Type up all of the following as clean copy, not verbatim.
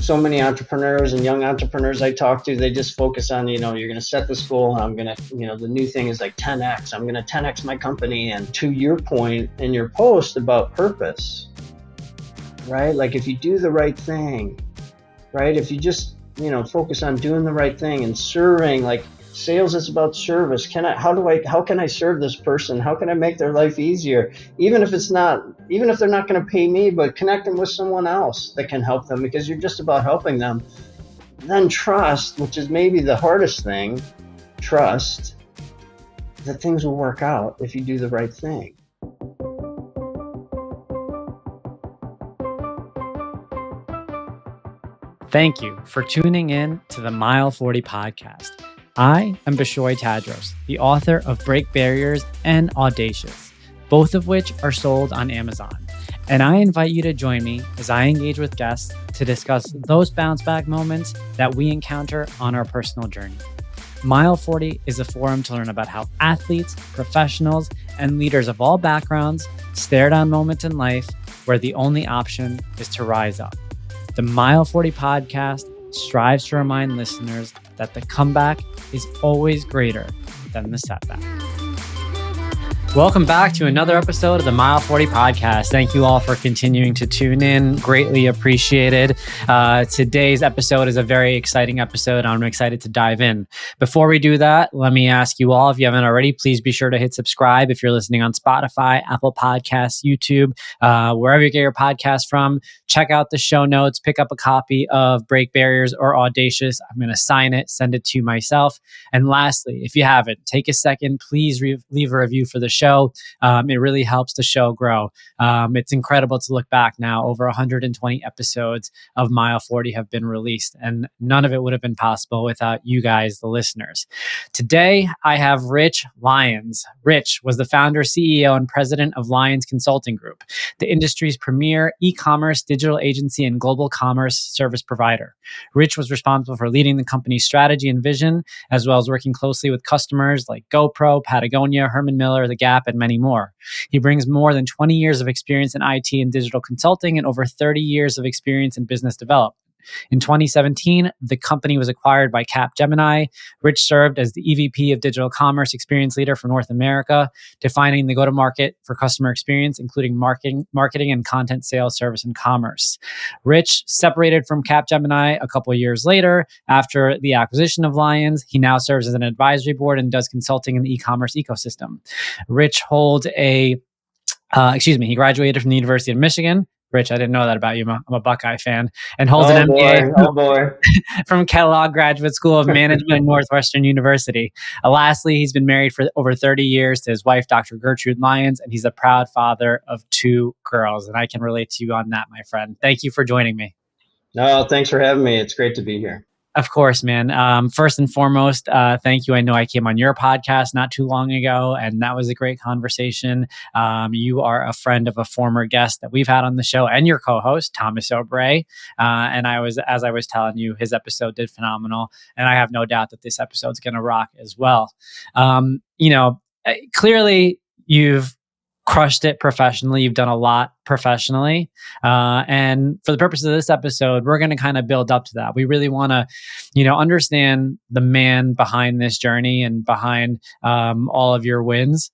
so many entrepreneurs and young entrepreneurs I talk to, they just focus on, you're going to set this goal. And I'm going to, the new thing is like 10X. I'm going to 10X my company. And to your point in your post about purpose, right? Like if you do the right thing, right? If you just, focus on doing the right thing and serving, like sales is about service. How can I serve this person? How can I make their life easier? Even if they're not going to pay me, but connect them with someone else that can help them, because you're just about helping them. Then trust, which is maybe the hardest thing, trust that things will work out if you do the right thing. Thank you for tuning in to the Mile 40 podcast. I am Bishoy Tadros, the author of Break Barriers and Audacious, both of which are sold on Amazon. And I invite you to join me as I engage with guests to discuss those bounce back moments that we encounter on our personal journey. Mile 40 is a forum to learn about how athletes, professionals, and leaders of all backgrounds stare down moments in life where the only option is to rise up. The Mile 40 podcast strives to remind listeners that the comeback is always greater than the setback. Welcome back to another episode of the Mile 40 podcast. Thank you all for continuing to tune in. Greatly appreciated. Today's episode is a very exciting episode. I'm excited to dive in. Before we do that, let me ask you all, if you haven't already, please be sure to hit subscribe if you're listening on Spotify, Apple Podcasts, YouTube, wherever you get your podcast from. Check out the show notes, pick up a copy of Break Barriers or Audacious. I'm going to sign it, send it to myself. And lastly, if you haven't, take a second, please leave a review for the show. It really helps the show grow. It's incredible to look back now. Over 120 episodes of Mile 40 have been released, and none of it would have been possible without you guys, the listeners. Today, I have Rich Lyons. Rich was the founder, CEO, and president of Lyons Consulting Group, the industry's premier e-commerce, digital agency, and global commerce service provider. Rich was responsible for leading the company's strategy and vision, as well as working closely with customers like GoPro, Patagonia, Herman Miller, The Gap, and many more. He brings more than 20 years of experience in IT and digital consulting and over 30 years of experience in business development. In 2017, the company was acquired by Capgemini. Rich served as the EVP of Digital Commerce Experience Leader for North America, defining the go-to-market for customer experience, including marketing and content sales, service, and commerce. Rich separated from Capgemini a couple of years later after the acquisition of Lyons. He now serves as an advisory board and does consulting in the e-commerce ecosystem. Rich holds he graduated from the University of Michigan. Rich, I didn't know that about you. I'm a Buckeye fan. And holds an MBA from Kellogg Graduate School of Management at Northwestern University. Lastly, he's been married for over 30 years to his wife, Dr. Gertrude Lyons, and he's a proud father of 2 girls. And I can relate to you on that, my friend. Thank you for joining me. No, thanks for having me. It's great to be here. Of course, man. First and foremost, thank you. I know I came on your podcast not too long ago, and that was a great conversation. You are a friend of a former guest that we've had on the show, and your co-host, Thomas O'Bray. And as I was telling you, his episode did phenomenal, and I have no doubt that this episode's going to rock as well. Clearly, you've crushed it professionally. You've done a lot professionally. And for the purpose of this episode, we're going to kind of build up to that. We really want to, understand the man behind this journey and behind all of your wins,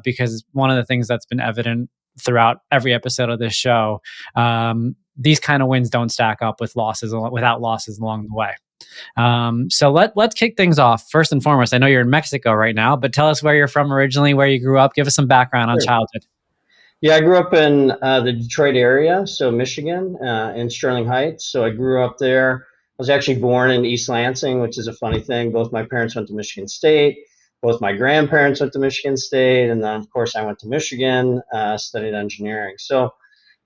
because one of the things that's been evident throughout every episode of this show, these kind of wins don't stack up without losses along the way. So let's kick things off. First and foremost, I know you're in Mexico right now, but tell us where you're from originally, where you grew up. Give us some background on childhood. Yeah, I grew up in the Detroit area, so Michigan, in Sterling Heights. So I grew up there. I was actually born in East Lansing, which is a funny thing. Both my parents went to Michigan State. Both my grandparents went to Michigan State. And then, of course, I went to Michigan, studied engineering. So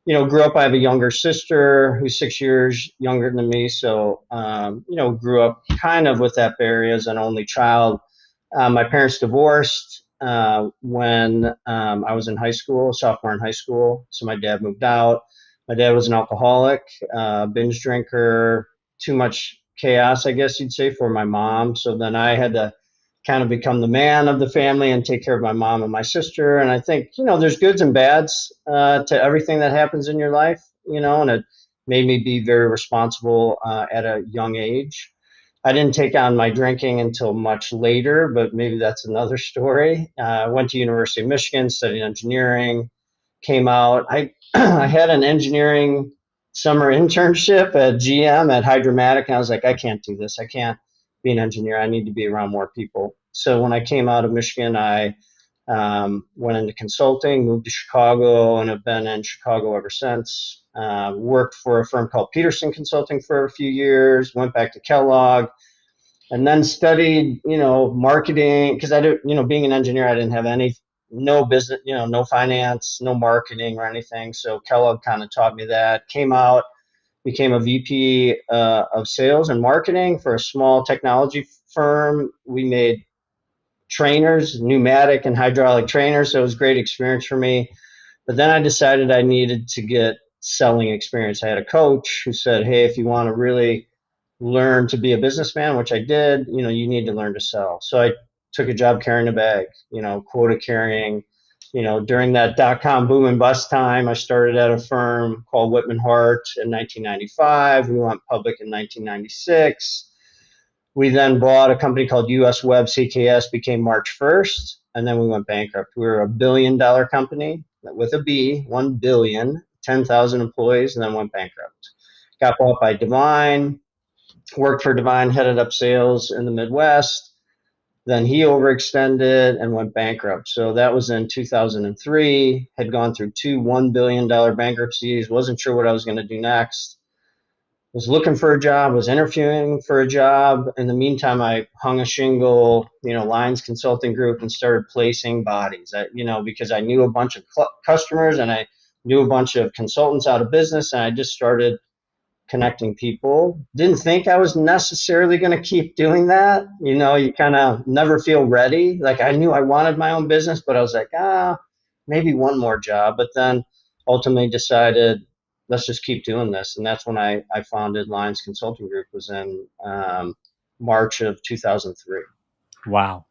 grew up, I have a younger sister who's 6 years younger than me. So, grew up kind of with that barrier as an only child. My parents divorced when I was in high school, sophomore in high school. So my dad moved out. My dad was an alcoholic, binge drinker, too much chaos, I guess you'd say, for my mom. So then I had to kind of become the man of the family and take care of my mom and my sister. And I think, there's goods and bads to everything that happens in your life, and made me be very responsible at a young age. I didn't take on my drinking until much later, but maybe that's another story. I went to University of Michigan, studied engineering, came out. I had an engineering summer internship at GM at Hydromatic, and I was like, I can't do this. I can't be an engineer. I need to be around more people. So when I came out of Michigan, I went into consulting, moved to Chicago, and have been in Chicago ever since. Worked for a firm called Peterson Consulting for a few years, went back to Kellogg, and then studied, marketing, because being an engineer, I didn't have no business, no finance, no marketing or anything. So Kellogg kind of taught me that. Came out, became a VP of sales and marketing for a small technology firm. We made trainers, pneumatic and hydraulic trainers. So it was a great experience for me. But then I decided I needed to get selling experience. I had a coach who said, hey, if you want to really learn to be a businessman, which I did, you need to learn to sell. So I took a job carrying a bag, quota carrying. During that dot-com boom and bust time, I started at a firm called Whitman Hart in 1995. We went public in 1996. We then bought a company called US Web CKS, became March 1st, and then we went bankrupt. We were $1 billion company with a B, 1 billion, 10,000 employees, and then went bankrupt. Got bought by Divine, worked for Divine, headed up sales in the Midwest. Then he overextended and went bankrupt. So that was in 2003, had gone through two $1 billion bankruptcies, wasn't sure what I was going to do next. Was looking for a job, was interviewing for a job. In the meantime, I hung a shingle, Lyons Consulting Group, and started placing bodies, because I knew a bunch of customers and I knew a bunch of consultants out of business. And I just started connecting people. Didn't think I was necessarily going to keep doing that. You kind of never feel ready. Like I knew I wanted my own business, but I was like, maybe one more job. But then ultimately decided, let's just keep doing this. And that's when I founded Lyons Consulting Group, was in March of 2003. Wow.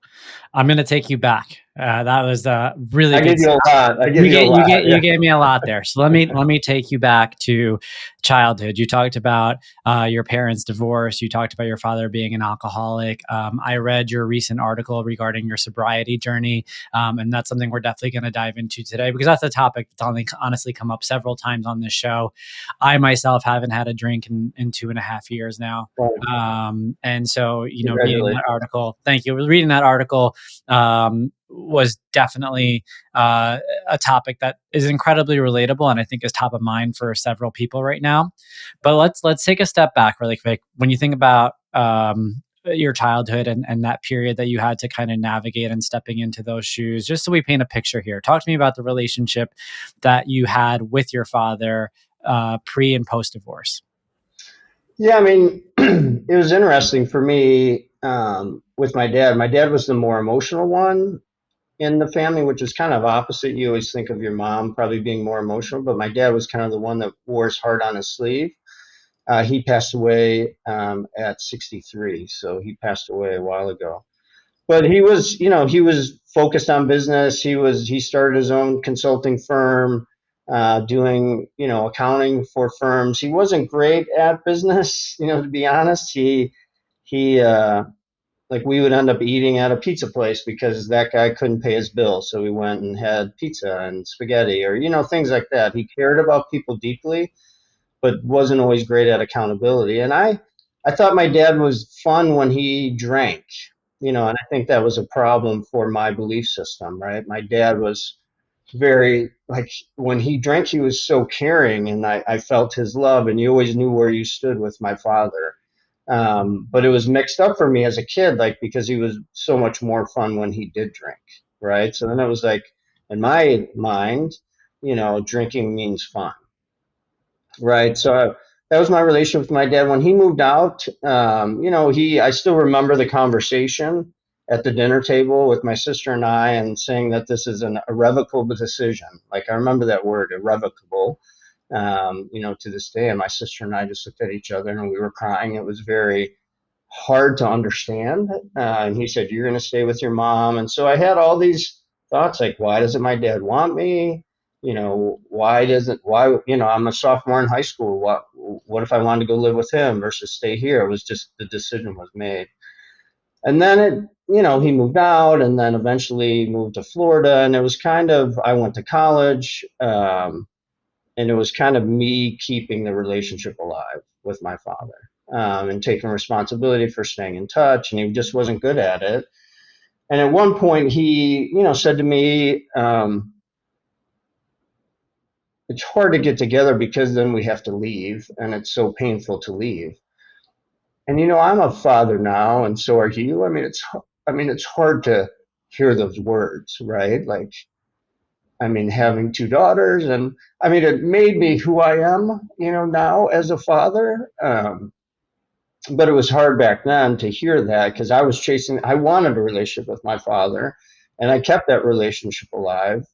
I'm going to take you back. That was really I good give you stuff. a lot. I give you a lot. You gave me a lot there. So let me take you back to childhood. You talked about your parents' divorce. You talked about your father being an alcoholic. I read your recent article regarding your sobriety journey, and that's something we're definitely going to dive into today, because that's a topic that's honestly come up several times on this show. I myself haven't had a drink in 2.5 years now, and so reading that article. Thank you. Reading that article was definitely a topic that is incredibly relatable, and I think is top of mind for several people right now. But let's take a step back really quick. When you think about your childhood and that period that you had to kind of navigate and stepping into those shoes, just so we paint a picture here, talk to me about the relationship that you had with your father pre and post divorce. Yeah, I mean, it was interesting for me with my dad. My dad was the more emotional one in the family, which is kind of opposite. You always think of your mom probably being more emotional, but my dad was kind of the one that wore his heart on his sleeve. He passed away at 63, so he passed away a while ago. But he was focused on business. He started his own consulting firm, doing accounting for firms. He wasn't great at business, to be honest. He like we would end up eating at a pizza place because that guy couldn't pay his bill, so we went and had pizza and spaghetti, or things like that. He cared about people deeply, but wasn't always great at accountability. And I thought my dad was fun when he drank, and I think that was a problem for my belief system, right? My dad was very, like, when he drank, he was so caring, and I felt his love, and you always knew where you stood with my father. But it was mixed up for me as a kid, like, because he was so much more fun when he did drink, right? So then it was like, in my mind, drinking means fun. Right. So that was my relationship with my dad. When he moved out, I still remember the conversation at the dinner table with my sister and I, and saying that this is an irrevocable decision. Like, I remember that word, irrevocable, to this day. And my sister and I just looked at each other and we were crying. It was very hard to understand. And he said, "You're going to stay with your mom." And so I had all these thoughts like, why doesn't my dad want me? I'm a sophomore in high school. What if I wanted to go live with him versus stay here? It was just the decision was made. And then he moved out and then eventually moved to Florida. And it was kind of, I went to college, and it was kind of me keeping the relationship alive with my father, and taking responsibility for staying in touch. And he just wasn't good at it. And at one point, he, said to me, it's hard to get together because then we have to leave, and it's so painful to leave. And I'm a father now, and so are you. I mean, it's hard to hear those words, right? Like, I mean, having two daughters, and I mean, it made me who I am, now as a father. But it was hard back then to hear that because I wanted a relationship with my father, and I kept that relationship alive,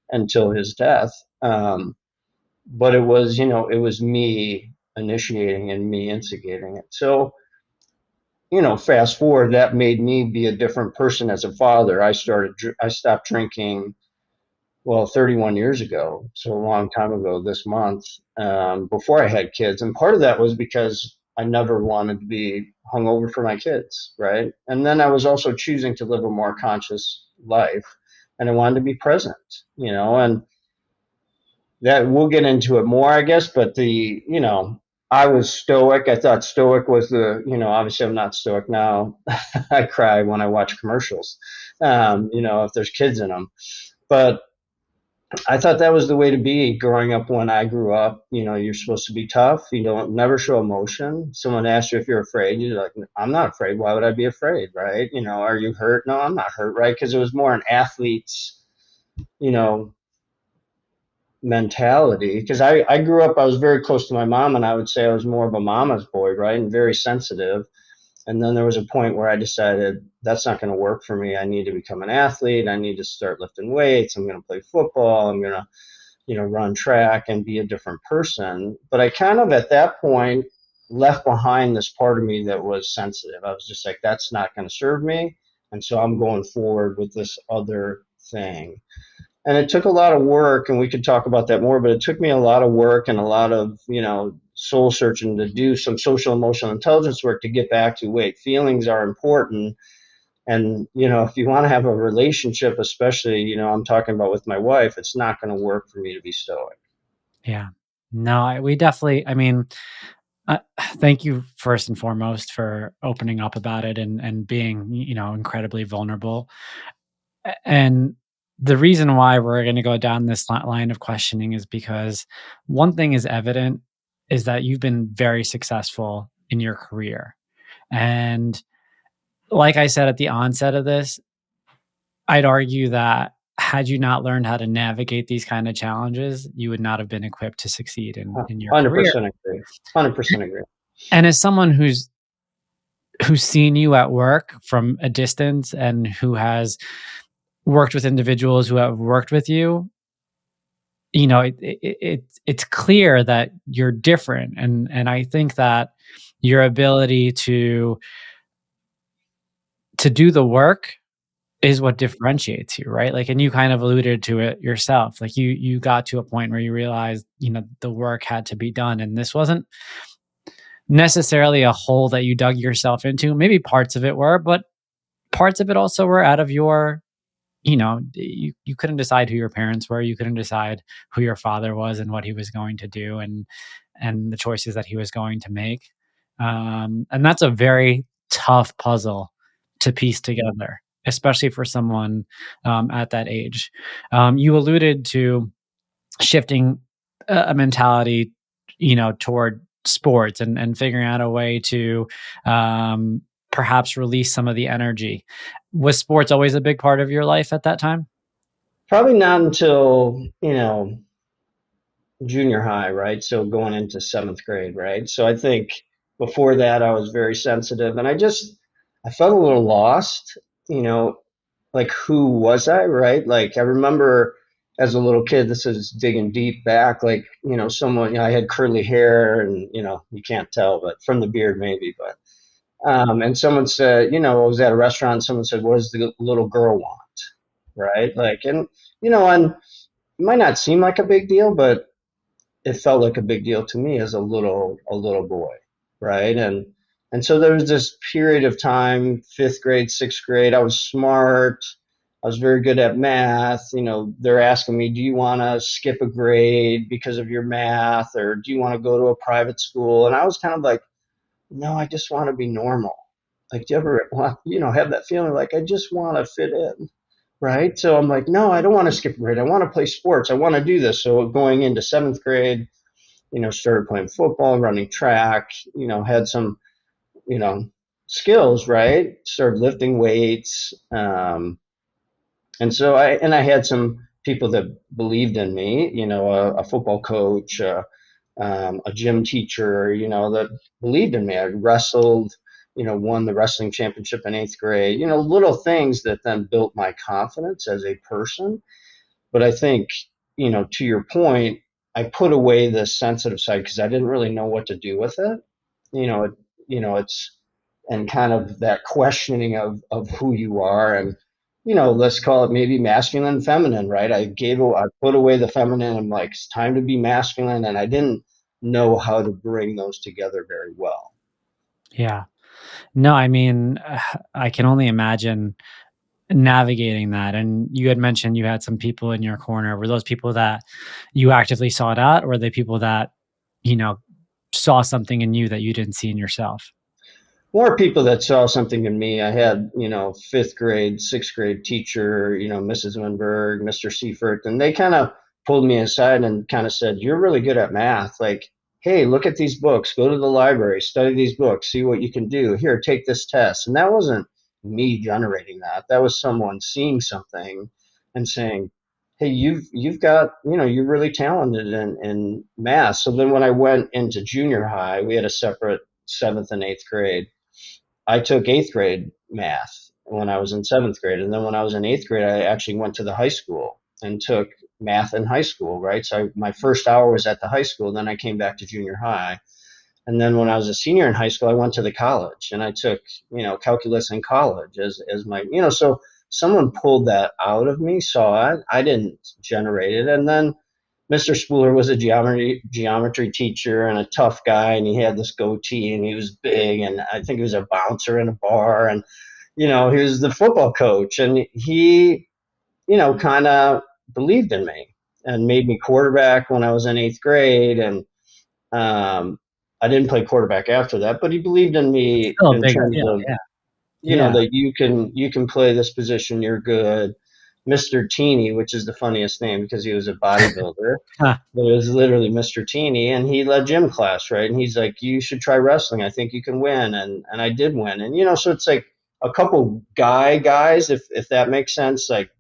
until his death. But it was me initiating and me instigating it. So, fast forward, that made me be a different person as a father. I stopped drinking, well, 31 years ago, so a long time ago this month, before I had kids. And part of that was because I never wanted to be hungover for my kids, right? And then I was also choosing to live a more conscious life, and I wanted to be present, and that we'll get into it more, I guess. But I was stoic. I thought stoic was obviously I'm not stoic now. I cry when I watch commercials, if there's kids in them. But I thought that was the way to be growing up when I grew up. You're supposed to be tough. You don't never show emotion. Someone asks you if you're afraid. You're like, I'm not afraid. Why would I be afraid? Right? Are you hurt? No, I'm not hurt. Right? Because it was more an athlete's, you know, mentality. Because I grew up, I was very close to my mom, and I would say I was more of a mama's boy, right? And very sensitive. And then there was a point where I decided that's not going to work for me. I need to become an athlete. I need to start lifting weights. I'm going to play football. I'm going to, run track and be a different person. But I kind of at that point left behind this part of me that was sensitive. I was just like, that's not going to serve me. And so I'm going forward with this other thing. And it took a lot of work, and we could talk about that more, but it took me a lot of work and a lot of, soul searching to do some social emotional intelligence work to get back to, wait, feelings are important. And, if you want to have a relationship, especially, I'm talking about with my wife, it's not going to work for me to be stoic. Yeah. No, we definitely, I mean, thank you first and foremost for opening up about it and being, incredibly vulnerable. And the reason why we're going to go down this line of questioning is because one thing is evident is that you've been very successful in your career. And like I said at the onset of this, I'd argue that had you not learned how to navigate these kind of challenges, you would not have been equipped to succeed in your career. 100% agree. 100% agree. And as someone who's seen you at work from a distance and who has worked with individuals who have worked with you, it's clear that you're different. And I think that your ability to do the work is what differentiates you, right? Like, and you kind of alluded to it yourself. Like you got to a point where you realized, the work had to be done. And this wasn't necessarily a hole that you dug yourself into. Maybe parts of it were, but parts of it also were out of your, you couldn't decide who your parents were. You couldn't decide who your father was and what he was going to do and the choices that he was going to make. And that's a very tough puzzle to piece together, especially for someone at that age. You alluded to shifting a mentality, toward sports and figuring out a way to perhaps release some of the energy. Was sports always a big part of your life at that time? Probably not until, junior high, right? So going into seventh grade, right? So I think before that, I was very sensitive, and I felt a little lost, you know, like who was I, right? Like I remember as a little kid, this is digging deep back, like, someone, I had curly hair and, you can't tell, but from the beard maybe, but, and someone said, I was at a restaurant, and someone said, what does the little girl want? Right. Like, and, and it might not seem like a big deal, but it felt like a big deal to me as a little boy, right? And so there was this period of time, fifth grade, sixth grade. I was smart. I was very good at math. They're asking me, do you want to skip a grade because of your math, or do you want to go to a private school? And I was kind of like, no, I just want to be normal. Like, do you ever want, have that feeling like I just want to fit in, right? So I'm like, no, I don't want to skip a grade. I want to play sports. I want to do this. So going into seventh grade, started playing football, running track, had some, you know, skills, right? Started lifting weights. And so I had some people that believed in me, a football coach, a gym teacher, that believed in me. I wrestled, won the wrestling championship in eighth grade, little things that then built my confidence as a person. But I think, to your point, I put away the sensitive side because I didn't really know what to do with it. You know, it, it's and kind of that questioning of who you are, and let's call it maybe masculine and feminine, right? I put away the feminine. I'm like, it's time to be masculine, and I didn't know how to bring those together very well. Yeah. No, I mean, I can only imagine navigating that. And you had mentioned you had some people in your corner. Were those people that you actively sought out, or were they people that, you know, saw something in you that you didn't see in yourself? More people that saw something in me. I had, fifth grade, sixth grade teacher, Mrs. Winberg, Mr. Seifert, and they kind of pulled me aside and kind of said, "You're really good at math. Like, hey, look at these books, go to the library, study these books, see what you can do. Here, take this test." And that wasn't me generating that. That was someone seeing something and saying, "Hey, you've got, you're really talented in math." So then when I went into junior high, we had a separate seventh and eighth grade. I took eighth grade math when I was in seventh grade. And then when I was in eighth grade, I actually went to the high school and took math in high school, right? So my first hour was at the high school. Then I came back to junior high. And then when I was a senior in high school, I went to the college and I took, calculus in college as my, so someone pulled that out of me, saw it. I didn't generate it. And then Mr. Spooler was a geometry teacher and a tough guy, and he had this goatee, and he was big, and I think he was a bouncer in a bar, and he was the football coach, and he kind of believed in me and made me quarterback when I was in eighth grade, and I didn't play quarterback after that, but he believed in me Still a in big terms deal. of Yeah. Yeah. that you can play this position, you're good. Mr. Teeny, which is the funniest name because he was a bodybuilder, Huh. but it was literally Mr. Teeny, and he led gym class, right? And he's like, "You should try wrestling. I think you can win." And I did win. And so it's like a couple guys, if that makes sense, like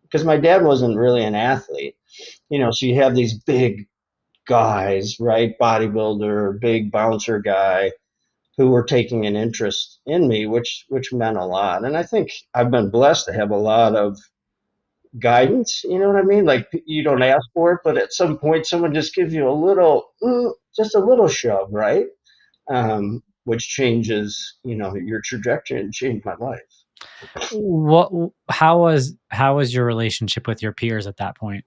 because my dad wasn't really an athlete, so you have these big guys, right? Bodybuilder, big bouncer guy who were taking an interest in me, which meant a lot. And I think I've been blessed to have a lot of guidance. You know what I mean? Like you don't ask for it, but at some point, someone just gives you a little, just a little shove, right? Which changes, your trajectory and changed my life. What how was your relationship with your peers at that point?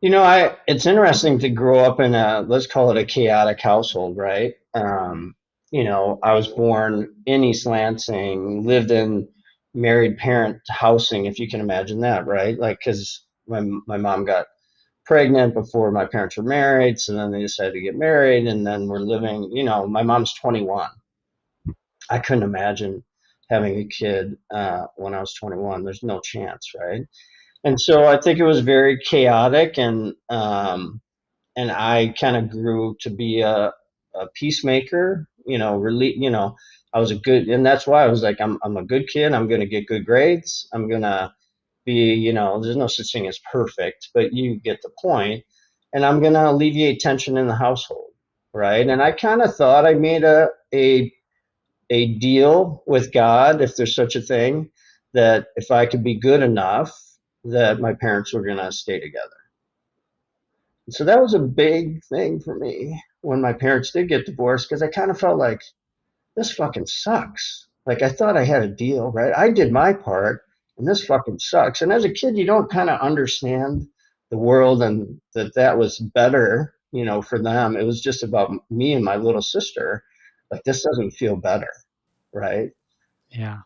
It's interesting to grow up in a, let's call it a chaotic household, right? I was born in East Lansing, lived in married parent housing, if you can imagine that, right? Like, because my mom got pregnant before my parents were married, so then they decided to get married, and then we're living. My mom's 21. I couldn't imagine having a kid when I was 21. There's no chance, right? And so I think it was very chaotic, and I kind of grew to be a peacemaker. Really, I was a good, and that's why I was like, I'm a good kid. I'm gonna get good grades. I'm gonna be, there's no such thing as perfect, but you get the point. And I'm gonna alleviate tension in the household, right? And I kind of thought I made a deal with God, if there's such a thing, that if I could be good enough, that my parents were gonna stay together. So that was a big thing for me when my parents did get divorced because I kind of felt like this fucking sucks. Like I thought I had a deal, right? I did my part and this fucking sucks. And as a kid, you don't kind of understand the world and that was better, for them. It was just about me and my little sister. Like, this doesn't feel better, right? Yeah.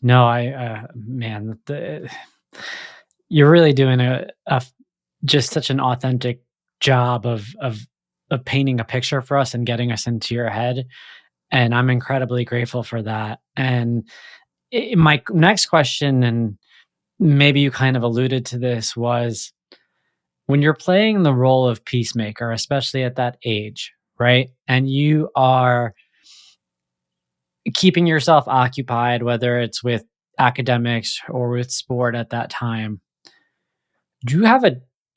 No, man, you're really doing just such an authentic job of painting a picture for us and getting us into your head, and I'm incredibly grateful for that. And my next question, and maybe you kind of alluded to this, was when you're playing the role of peacemaker, especially at that age, right? And you are keeping yourself occupied, whether it's with academics or with sport at that time. Do you have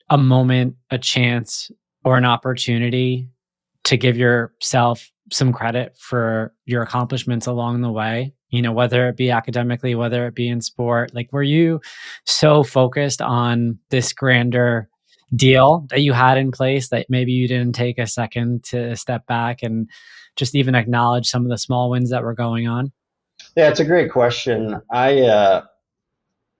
a moment, a chance, or an opportunity to give yourself some credit for your accomplishments along the way? You know, whether it be academically, whether it be in sport. Like, were you so focused on this grander deal that you had in place that maybe you didn't take a second to step back and just even acknowledge some of the small wins that were going on? Yeah, it's a great question. It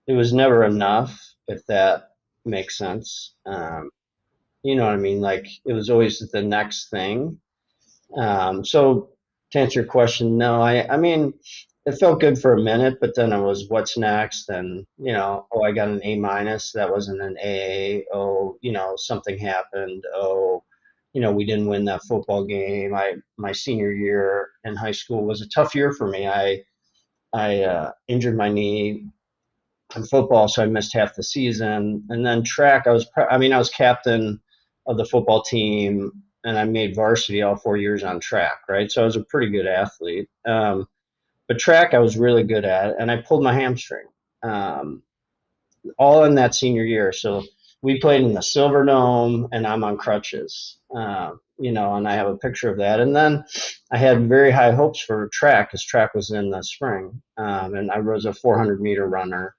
was never enough, if that makes sense. You know what I mean? Like, it was always the next thing. So to answer your question, no, I mean, it felt good for a minute, but then it was what's next, and oh, I got an A minus. That wasn't an A. Oh, something happened. Oh, we didn't win that football game. My senior year in high school was a tough year for me. I injured my knee in football, so I missed half the season. And then track, I was captain of the football team, and I made varsity all 4 years on track, right? So I was a pretty good athlete. But track, I was really good at, and I pulled my hamstring, um, all in that senior year. So we played in the Silver Dome, and I'm on crutches, and I have a picture of that. And then I had very high hopes for track, because track was in the spring, and I was a 400-meter runner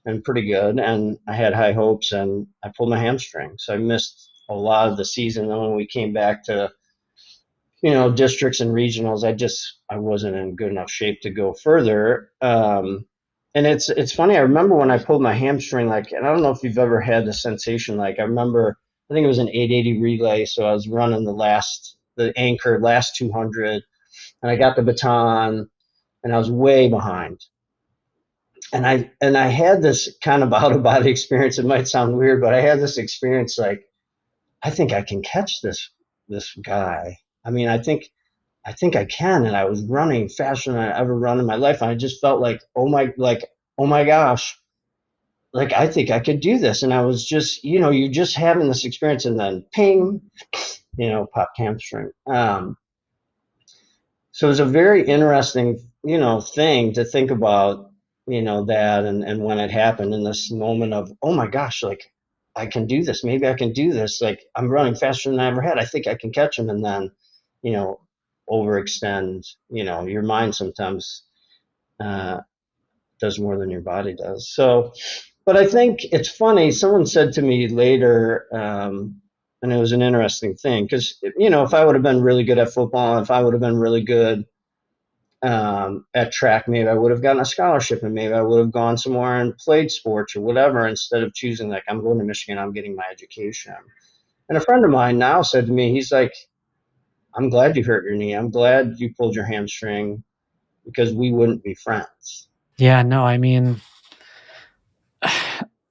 and pretty good. And I had high hopes, and I pulled my hamstring. So I missed a lot of the season. And when we came back to, districts and regionals, I wasn't in good enough shape to go further. And it's funny. I remember when I pulled my hamstring, like, and I don't know if you've ever had the sensation. Like, I remember, I think it was an 880 relay. So I was running the anchor last 200, and I got the baton, and I was way behind. And I had this kind of out of body experience. It might sound weird, but I had this experience, like, I think I can catch this guy. I mean, I think I can. And I was running faster than I ever run in my life. And I just felt like, oh my gosh, like, I think I could do this. And I was just, you just having this experience, and then ping, pop hamstring. So it was a very interesting, thing to think about, that, and when it happened, in this moment of, oh my gosh, like, I can do this. Maybe I can do this. Like, I'm running faster than I ever had. I think I can catch him. And then, you know, overextend, your mind sometimes uh, does more than your body does. So, but I think it's funny. Someone said to me later, and it was an interesting thing, because, if I would have been really good at football, if I would have been really good at track, maybe I would have gotten a scholarship, and maybe I would have gone somewhere and played sports or whatever, instead of choosing, like, I'm going to Michigan, I'm getting my education. And a friend of mine now said to me, he's like, I'm glad you hurt your knee. I'm glad you pulled your hamstring, because we wouldn't be friends. Yeah, no, I mean,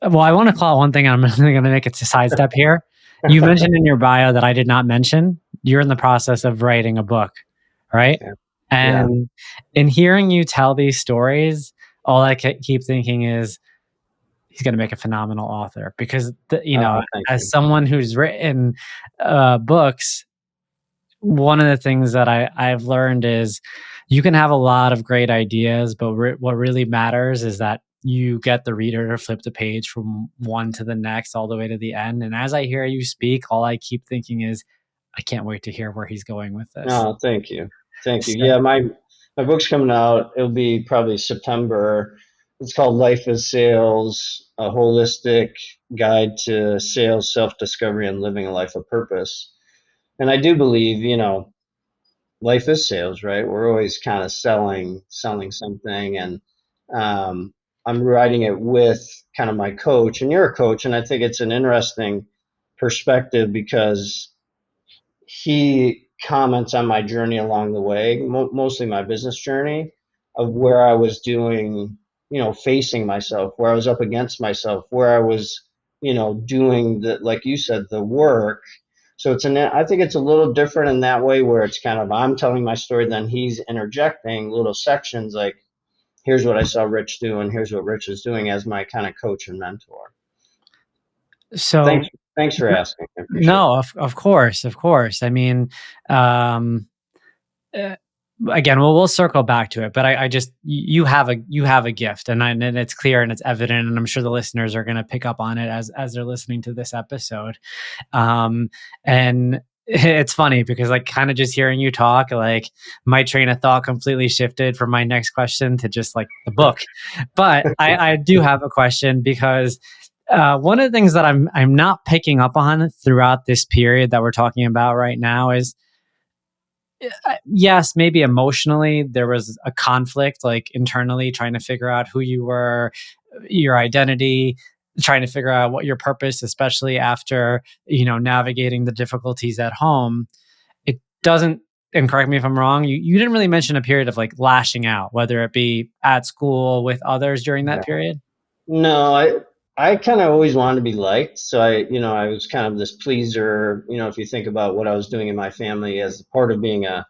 well, I want to call it one thing. I'm going to make it a sidestep here. You mentioned in your bio that I did not mention. You're in the process of writing a book, right? Yeah. Yeah. And in hearing you tell these stories, all I keep thinking is he's going to make a phenomenal author, because Thank as you. someone who's written books, one of the things that I've learned is you can have a lot of great ideas, but what really matters is that you get the reader to flip the page from one to the next, all the way to the end. And as I hear you speak, all I keep thinking is, I can't wait to hear where he's going with this. No, thank you. Thank you. So, Yeah, my book's coming out. It'll be probably September. It's called Life is Sales: A Holistic Guide to Sales, Self-Discovery, and Living a Life of Purpose. And I do believe, life is sales, right? We're always kind of selling something. And um, I'm writing it with kind of my coach, and you're a coach, and I think it's an interesting perspective because he comments on my journey along the way, mostly my business journey of where I was doing, facing myself, where I was up against myself, where I was, doing the, like you said, the work. So I think it's a little different in that way where it's kind of, I'm telling my story, then he's interjecting little sections like, here's what I saw Rich do, and here's what Rich is doing as my kind of coach and mentor. Thanks, So thanks for asking. I appreciate it. no, of course, of course. I mean, um, uh, again, we'll circle back to it, but I just you have a gift, and it's clear and it's evident, and I'm sure the listeners are going to pick up on it as they're listening to this episode. And it's funny because like kind of just hearing you talk, like my train of thought completely shifted from my next question to just like the book. But I do have a question because one of the things that I'm not picking up on throughout this period that we're talking about right now is yes, maybe emotionally there was a conflict, like internally trying to figure out who you were, your identity, trying to figure out what your purpose, especially after, navigating the difficulties at home. It doesn't, and correct me if I'm wrong, you didn't really mention a period of like lashing out, whether it be at school with others during that Yeah. period. No, I kind of always wanted to be liked. So I was kind of this pleaser. If you think about what I was doing in my family as part of being a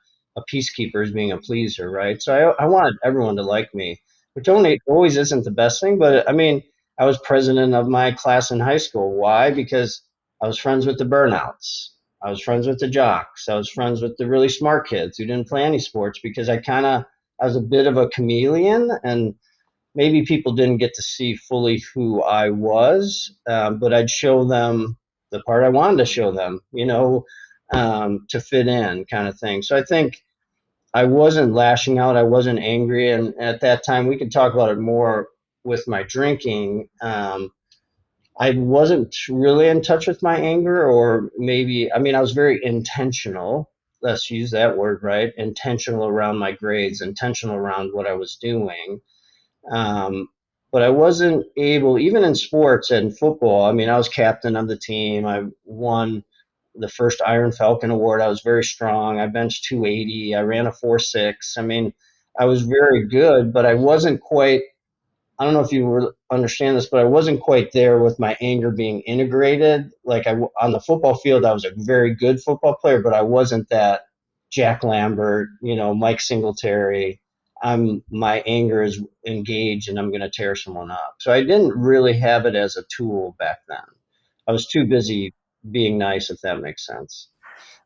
peacekeeper is being a pleaser, right? So I wanted everyone to like me, which only always isn't the best thing. But I mean, I was president of my class in high school. Why? Because I was friends with the burnouts. I was friends with the jocks. I was friends with the really smart kids who didn't play any sports because I was a bit of a chameleon and maybe people didn't get to see fully who I was, but I'd show them the part I wanted to show them, to fit in kind of thing. So I think I wasn't lashing out. I wasn't angry. And at that time, we could talk about it more with my drinking. I wasn't really in touch with my anger, or maybe, I mean, I was very intentional. Let's use that word, right? Intentional around my grades, intentional around what I was doing. Um, but I wasn't able, even in sports and football. I mean, I was captain of the team. I won the first Iron Falcon Award. I was very strong. I benched 280. I ran a 4.6. I mean, I was very good, but I wasn't quite, I don't know if you understand this, but I wasn't quite there with my anger being integrated. Like on the football field, I was a very good football player, but I wasn't that Jack Lambert, Mike Singletary. My anger is engaged and I'm going to tear someone up. So I didn't really have it as a tool back then. I was too busy being nice, if that makes sense.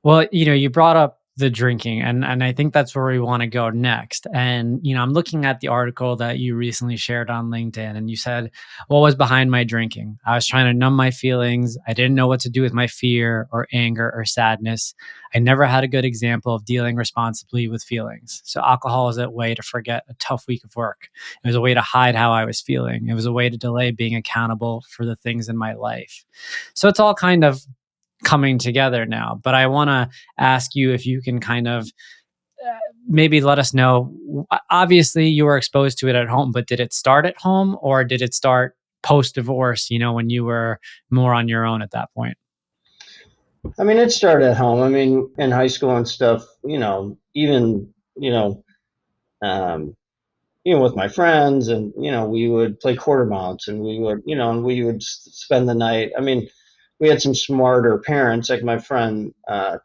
Well, you brought up the drinking, and I think that's where we want to go next. And I'm looking at the article that you recently shared on LinkedIn, and you said, "What was behind my drinking? I was trying to numb my feelings. I didn't know what to do with my fear or anger or sadness. I never had a good example of dealing responsibly with feelings. So alcohol was a way to forget a tough week of work. It was a way to hide how I was feeling. It was a way to delay being accountable for the things in my life." So it's all kind of coming together now. But I want to ask you if you can kind of maybe let us know. Obviously, you were exposed to it at home, but did it start at home or did it start post divorce, when you were more on your own at that point? I mean, it started at home. I mean, in high school and stuff, even, um, with my friends, and we would play quarter mounts, and we would spend the night. I mean, we had some smarter parents, like my friend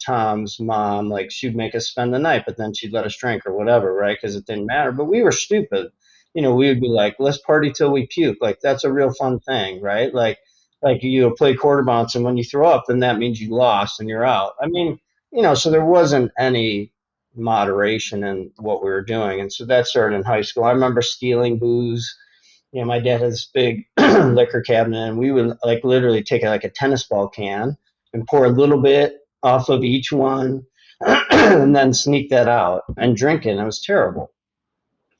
Tom's mom. Like she'd make us spend the night, but then she'd let us drink or whatever, right? Because it didn't matter. But we were stupid. We would be like, let's party till we puke. Like that's a real fun thing, right? Like you play quarter mounts, and when you throw up, then that means you lost and you're out. I mean, so there wasn't any moderation in what we were doing. And so that started in high school. I remember stealing booze. My dad had this big liquor cabinet, and we would like literally take like a tennis ball can and pour a little bit off of each one and then sneak that out and drink it. And it was terrible,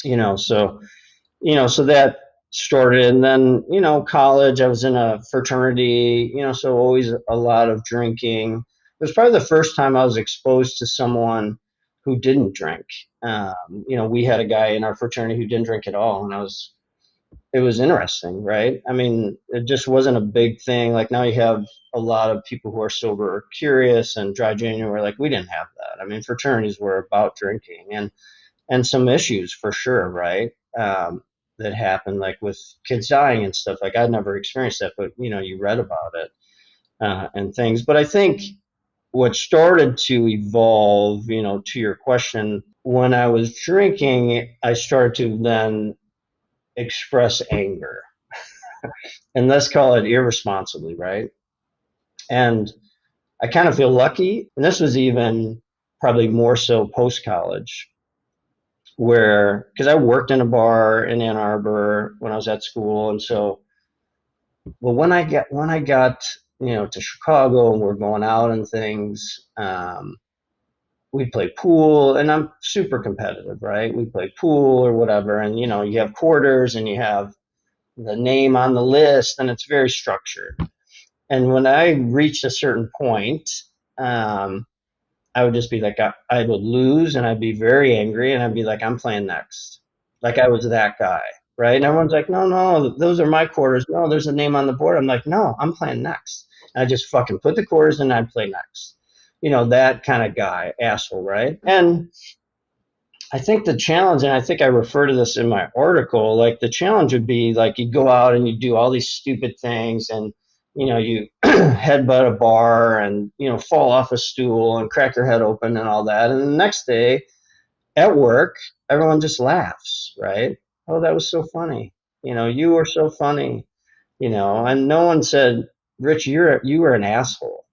so so that started. And then college, I was in a fraternity, so always a lot of drinking. It was probably the first time I was exposed to someone who didn't drink. We had a guy in our fraternity who didn't drink at all, and I was it was interesting, right? I mean, it just wasn't a big thing. Like now you have a lot of people who are sober or curious, and dry January, like we didn't have that. I mean, fraternities were about drinking and some issues for sure, right? That happened, like with kids dying and stuff. Like I'd never experienced that, but you read about it and things. But I think what started to evolve, to your question, when I was drinking, I started to then express anger, and let's call it irresponsibly, right? And I kind of feel lucky, and this was even probably more so post college, where because I worked in a bar in Ann Arbor when I was at school, and so well when I got to Chicago and we're going out and things, we play pool, and I'm super competitive, right? We play pool or whatever, and you have quarters and you have the name on the list, and it's very structured. And when I reached a certain point, um, I would just be like, I would lose and I'd be very angry and I'd be like, I'm playing next. Like I was that guy, right? And everyone's like, no, no, those are my quarters. No, there's a name on the board. I'm like, no, I'm playing next. And I just fucking put the quarters and I'd play next. That kind of guy, asshole, right? And I think the challenge, and I think I refer to this in my article, like the challenge would be like you go out and you do all these stupid things, and you headbutt a bar and fall off a stool and crack your head open and all that. And the next day at work, everyone just laughs, right? Oh, that was so funny. You were so funny. And no one said, Rich, you were an asshole.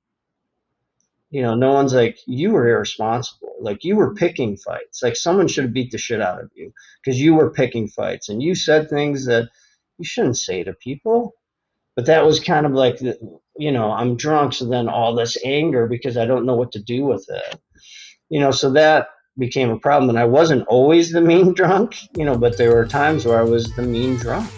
No one's like, you were irresponsible. Like you were picking fights. Like someone should have beat the shit out of you because you were picking fights and you said things that you shouldn't say to people. But that was kind of like, I'm drunk. So then all this anger because I don't know what to do with it. So that became a problem. And I wasn't always the mean drunk, but there were times where I was the mean drunk.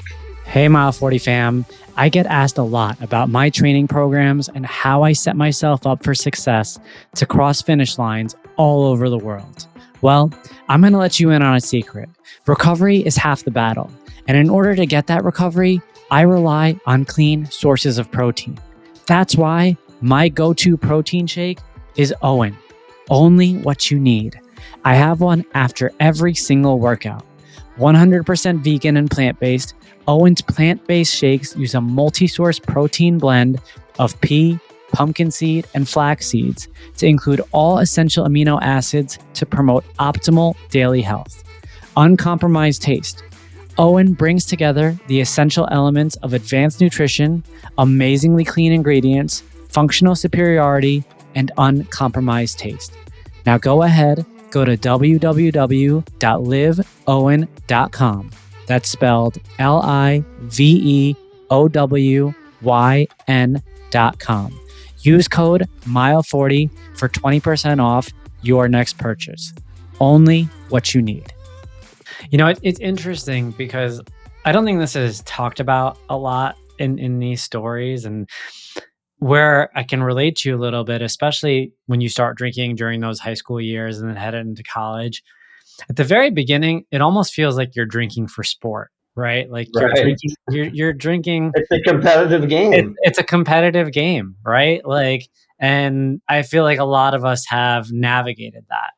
Hey, Mile 40 fam. I get asked a lot about my training programs and how I set myself up for success to cross finish lines all over the world. Well, I'm going to let you in on a secret. Recovery is half the battle. And in order to get that recovery, I rely on clean sources of protein. That's why my go-to protein shake is Owen. Only what you need. I have one after every single workout. 100% vegan and plant-based, Owen's plant-based shakes use a multi-source protein blend of pea, pumpkin seed, and flax seeds to include all essential amino acids to promote optimal daily health. Uncompromised taste. Owen brings together the essential elements of advanced nutrition, amazingly clean ingredients, functional superiority, and uncompromised taste. Now go ahead, go to www.liveowen.com. That's spelled LIVEOWYN.com. Use code MILE40 for 20% off your next purchase. Only what you need. It's interesting because I don't think this is talked about a lot in these stories, and where I can relate to you a little bit, especially when you start drinking during those high school years and then head into college. At the very beginning, it almost feels like you're drinking for sport, right? Like Right. you're drinking. It's a competitive game. It's a competitive game, right? Like, and I feel like a lot of us have navigated that.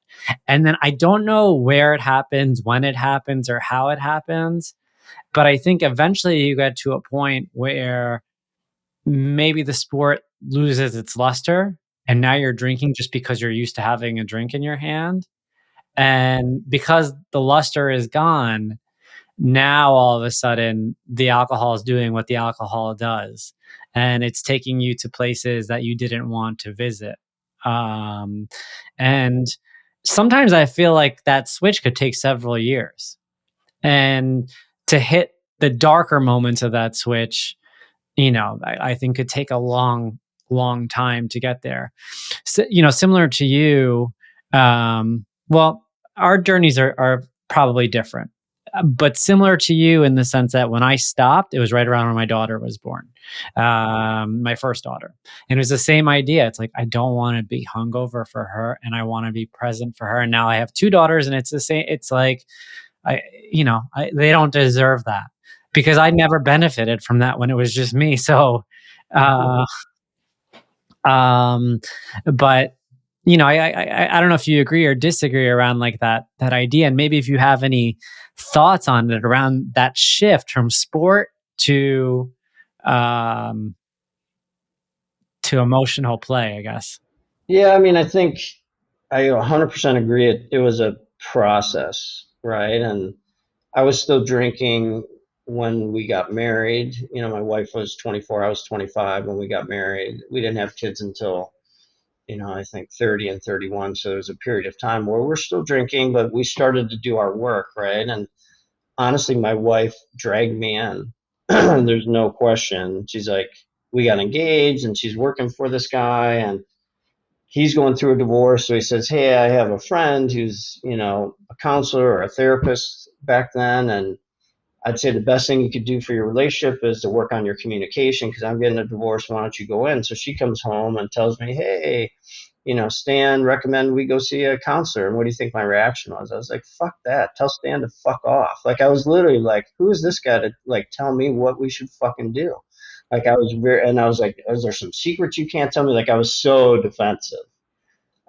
And then I don't know where it happens, when it happens, or how it happens. But I think eventually you get to a point where maybe the sport loses its luster and now you're drinking just because you're used to having a drink in your hand. And because the luster is gone, now all of a sudden the alcohol is doing what the alcohol does. And it's taking you to places that you didn't want to visit. And sometimes I feel like that switch could take several years. And to hit the darker moments of that switch, I think could take a long, long time to get there. So, similar to you, well, our journeys are probably different, but similar to you in the sense that when I stopped, it was right around when my daughter was born, my first daughter. And it was the same idea. It's like, I don't want to be hungover for her and I want to be present for her. And now I have two daughters and it's the same. It's like, they don't deserve that because I never benefited from that when it was just me. So, uh, um, but I don't know if you agree or disagree around like that idea, and maybe if you have any thoughts on it around that shift from sport um, to emotional play, I guess. Yeah, I mean, I think I 100% agree. It was a process, right? And I was still drinking when we got married. My wife was 24, I was 25 when we got married. We didn't have kids until, I think 30 and 31. So there was a period of time where we're still drinking, but we started to do our work, right? And honestly, my wife dragged me in. There's no question. She's like, we got engaged and she's working for this guy and he's going through a divorce. So he says, hey, I have a friend who's, a counselor or a therapist back then. And I'd say the best thing you could do for your relationship is to work on your communication because I'm getting a divorce. Why don't you go in? So she comes home and tells me, hey, Stan recommend we go see a counselor. And what do you think my reaction was? I was like, fuck that. Tell Stan to fuck off. Like, I was literally like, who is this guy to like tell me what we should fucking do? Like, and I was like, is there some secrets you can't tell me? Like, I was so defensive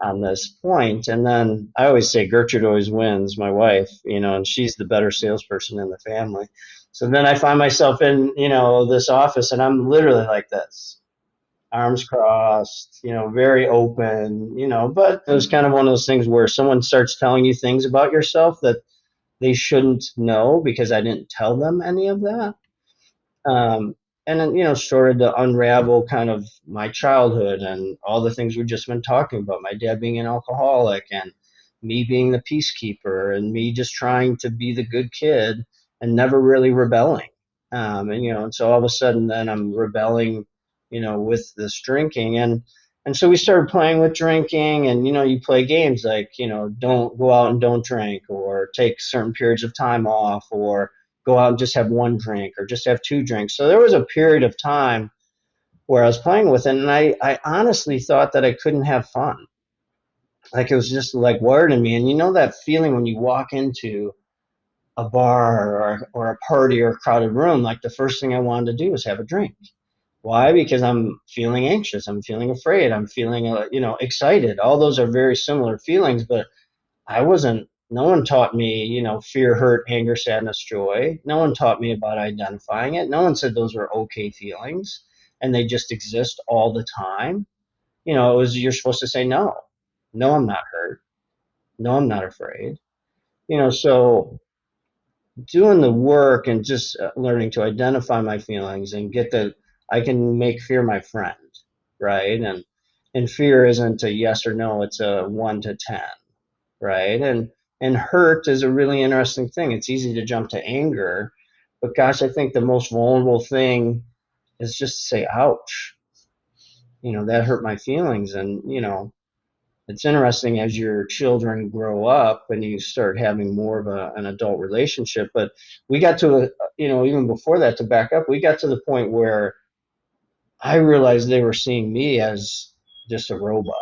on this point. And then I always say Gertrude always wins, my wife, and she's the better salesperson in the family. So then I find myself in, this office and I'm literally like this, arms crossed, very open, but it was kind of one of those things where someone starts telling you things about yourself that they shouldn't know because I didn't tell them any of that. Um, and then, started to unravel kind of my childhood and all the things we've just been talking about. My dad being an alcoholic and me being the peacekeeper and me just trying to be the good kid and never really rebelling. And so all of a sudden then I'm rebelling, with this drinking. And so we started playing with drinking and, you play games like, don't go out and don't drink or take certain periods of time off or go out and just have one drink or just have two drinks. So there was a period of time where I was playing with it and I honestly thought that I couldn't have fun. Like it was just like wired in me. And that feeling when you walk into a bar or a party or a crowded room, like the first thing I wanted to do was have a drink. Why? Because I'm feeling anxious. I'm feeling afraid. I'm feeling, excited. All those are very similar feelings, but no one taught me, fear, hurt, anger, sadness, joy. No one taught me about identifying it. No one said those were okay feelings and they just exist all the time. You're supposed to say no. No, I'm not hurt. No, I'm not afraid. So doing the work and just learning to identify my feelings and I can make fear my friend, right? And fear isn't a yes or no, it's a 1 to 10, right? And hurt is a really interesting thing. It's easy to jump to anger, but gosh, I think the most vulnerable thing is just to say, ouch, that hurt my feelings. And, it's interesting as your children grow up and you start having more of an adult relationship. But we got to, even before that, to back up, we got to the point where I realized they were seeing me as just a robot.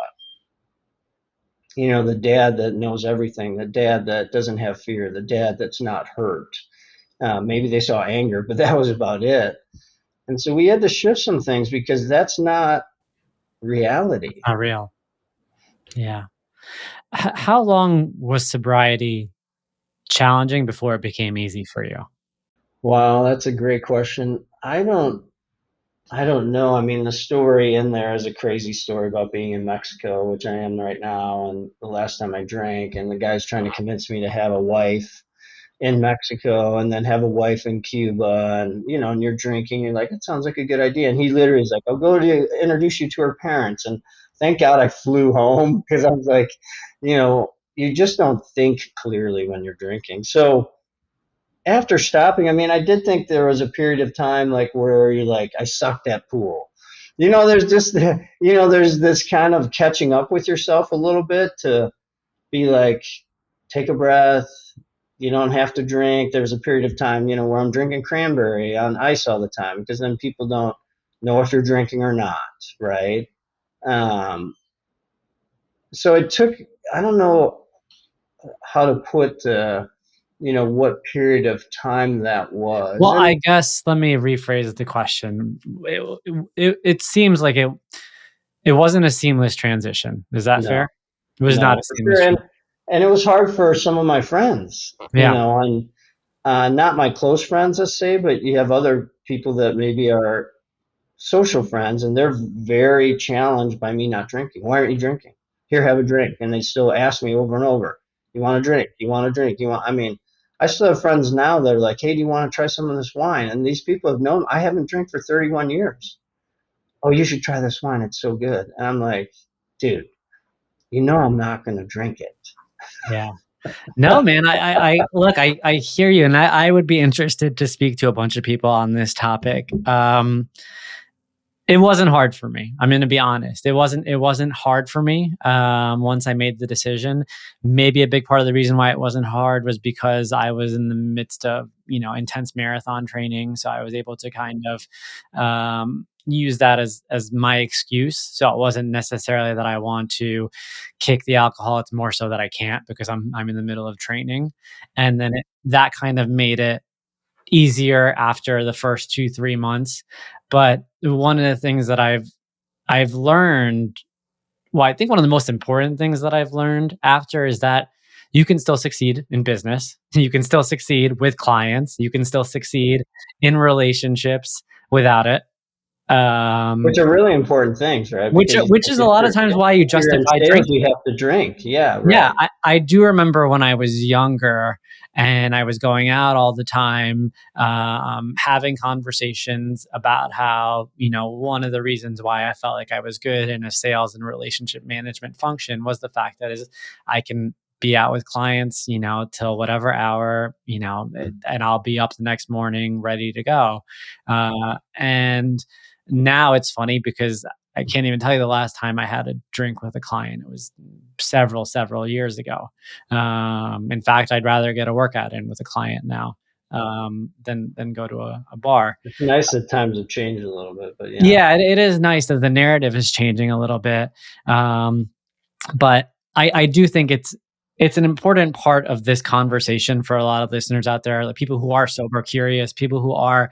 The dad that knows everything, the dad that doesn't have fear, the dad that's not hurt. Maybe they saw anger, but that was about it. And so we had to shift some things because that's not reality. Not real. Yeah. How long was sobriety challenging before it became easy for you? Wow, that's a great question. I don't know. I mean, the story in there is a crazy story about being in Mexico, which I am right now, and the last time I drank, and the guy's trying to convince me to have a wife in Mexico and then have a wife in Cuba, and you're drinking, you're like, it sounds like a good idea. And he literally is like, I'll go to introduce you to her parents. And thank God I flew home because I was like, you just don't think clearly when you're drinking. So after stopping, I mean, I did think there was a period of time like where you're like, I sucked at pool. There's just, there's this kind of catching up with yourself a little bit to be like, take a breath. You don't have to drink. There's a period of time, where I'm drinking cranberry on ice all the time because then people don't know if you're drinking or not, right? Um, so it took, I don't know how to put what period of time that was. Well, And I guess let me rephrase the question. It seems like it wasn't a seamless transition. Is that no, fair? It was not no, a for seamless sure. And transition. and it was hard for some of my friends, Yeah. and not my close friends, let's say, but you have other people that maybe are social friends, and they're very challenged by me not drinking. Why aren't you drinking? Here, have a drink. And they still ask me over and over, you want to drink? You want to drink? I mean, I still have friends now that are like, hey, do you want to try some of this wine? And these people have known I haven't drank for 31 years. Oh, you should try this wine. It's so good. And I'm like, dude, I'm not going to drink it. Yeah. No, man, I look, I hear you, and I would be interested to speak to a bunch of people on this topic. It wasn't hard for me. I'm gonna be honest. It wasn't hard for me, once I made the decision. Maybe a big part of the reason why it wasn't hard was because I was in the midst of, intense marathon training, so I was able to kind of, use that as my excuse. So it wasn't necessarily that I want to kick the alcohol, it's more so that I can't because I'm in the middle of training, and then that kind of made it easier after the first 2, 3 months. But one of the things that I've learned, well, I think one of the most important things that I've learned after is that you can still succeed in business. You can still succeed with clients. You can still succeed in relationships without it. Which Um, are really important things, right? which Because which is a lot of times why you if you're in justify sales, drinking. you have to drink. Yeah, Yeah, right. I do remember when I was younger and I was going out all the time, having conversations about how, one of the reasons why I felt like I was good in a sales and relationship management function was the fact that is I can be out with clients, till whatever hour, and I'll be up the next morning ready to go. And now it's funny because I can't even tell you the last time I had a drink with a client. It was several years ago. In fact, I'd rather get a workout in with a client now, than go to a bar. It's nice that times have changed a little bit, but yeah, Yeah, it is nice that the narrative is changing a little bit. Um, but I do think it's an important part of this conversation for a lot of listeners out there, like people who are sober curious, people who are,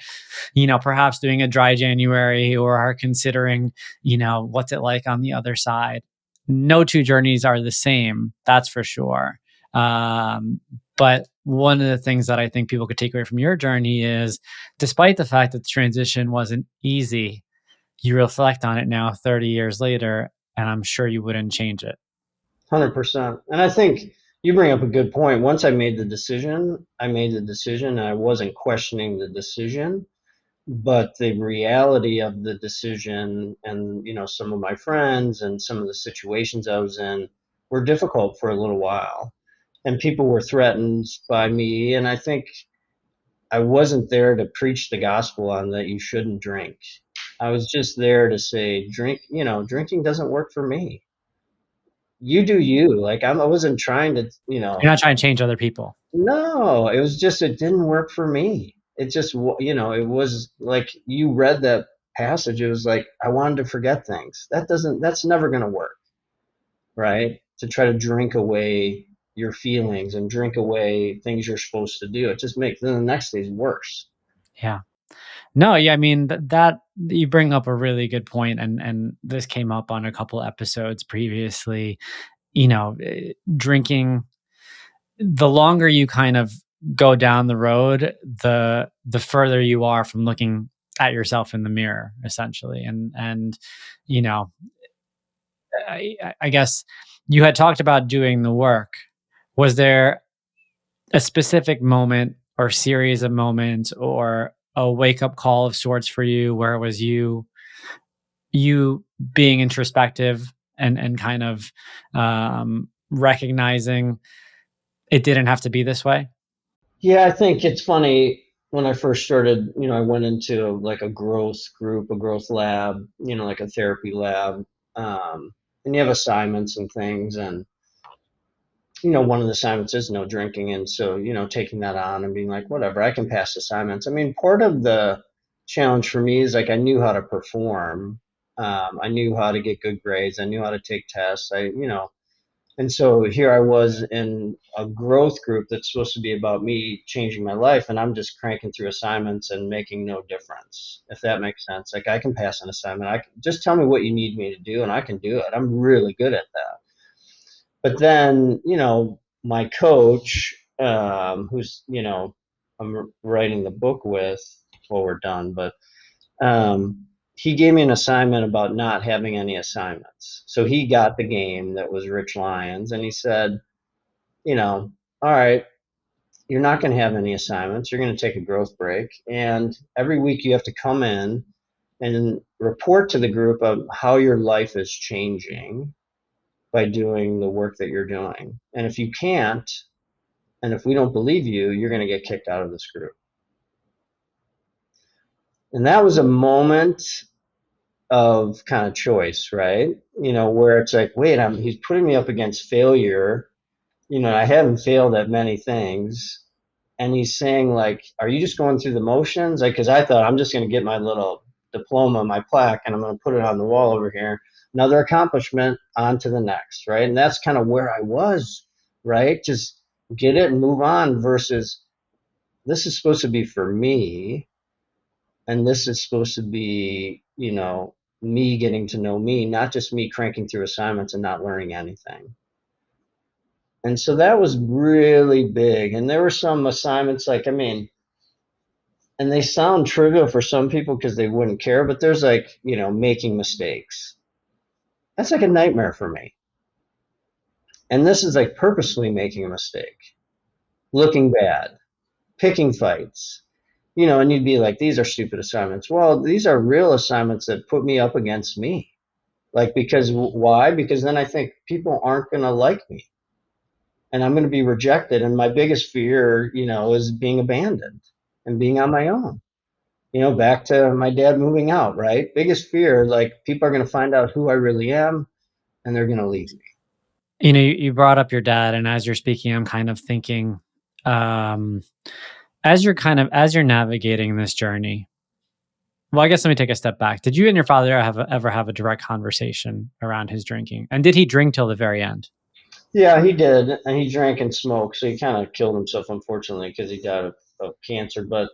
perhaps doing a dry January or are considering, what's it like on the other side. No two journeys are the same, that's for sure. Um, but one of the things that I think people could take away from your journey is, despite the fact that the transition wasn't easy, you reflect on it now 30 years later, and I'm sure you wouldn't change it. 100%. And I think you bring up a good point. Once I made the decision, and I wasn't questioning the decision, but the reality of the decision and, some of my friends and some of the situations I was in were difficult for a little while. And people were threatened by me. And I think I wasn't there to preach the gospel on that you shouldn't drink. I was just there to say, drinking doesn't work for me. You do you. Like I wasn't trying to, You're not trying to change other people. no, it was just, it didn't work for me. It just, it was like you read that passage. It was like, I wanted to forget things. That's never going to work, right? To try to drink away your feelings and drink away things you're supposed to do. It just makes, then the next day is worse. Yeah. No, yeah, I mean that you bring up a really good point, and this came up on a couple episodes previously. Drinking, the longer you kind of go down the road, the further you are from looking at yourself in the mirror, essentially. And you know, I guess you had talked about doing the work. Was there a specific moment or series of moments or a wake up call of sorts for you where it was you being introspective and kind of recognizing it didn't have to be this way? Yeah, I think it's funny. When I first started, I went into like a growth group, a growth lab, like a therapy lab. Um, and you have assignments and things. And, one of the assignments is no drinking. And so, taking that on and being like, whatever, I can pass assignments. I mean, part of the challenge for me is like I knew how to perform. I knew how to get good grades. I knew how to take tests. And so here I was in a growth group that's supposed to be about me changing my life, and I'm just cranking through assignments and making no difference, if that makes sense. Like I can pass an assignment. Just tell me what you need me to do, and I can do it. I'm really good at that. But then, my coach, who's, I'm writing the book with, well, we're done, but um, he gave me an assignment about not having any assignments. So he got the game that was Rich Lyons, and he said, all right, you're not going to have any assignments. You're going to take a growth break. And every week you have to come in and report to the group of how your life is changing by doing the work that you're doing. And if you can't, and if we don't believe you, you're going to get kicked out of this group. And that was a moment of kind of choice, right? Where it's like, wait, he's putting me up against failure. I haven't failed at many things. And he's saying, like, are you just going through the motions? Like, because I thought I'm just going to get my little diploma, my plaque, and I'm going to put it on the wall over here. Another accomplishment, on to the next, right? And that's kind of where I was, right? Just get it and move on versus this is supposed to be for me. And this is supposed to be, me getting to know me, not just me cranking through assignments and not learning anything. And so that was really big. And there were some assignments like, and they sound trivial for some people because they wouldn't care, but there's like, making mistakes. That's like a nightmare for me. And this is like purposely making a mistake, looking bad, picking fights, and you'd be like, these are stupid assignments. Well, these are real assignments that put me up against me. Like, because why? Because then I think people aren't going to like me and I'm going to be rejected. And my biggest fear, is being abandoned and being on my own. Back to my dad moving out, right? Biggest fear, like people are going to find out who I really am and they're going to leave me. You brought up your dad, and as you're speaking, I'm kind of thinking, as you're navigating this journey. Well, I guess let me take a step back. Did you and your father ever have a direct conversation around his drinking? And did he drink till the very end? Yeah, he did. And he drank and smoked. So he kind of killed himself, unfortunately, because he died of cancer. But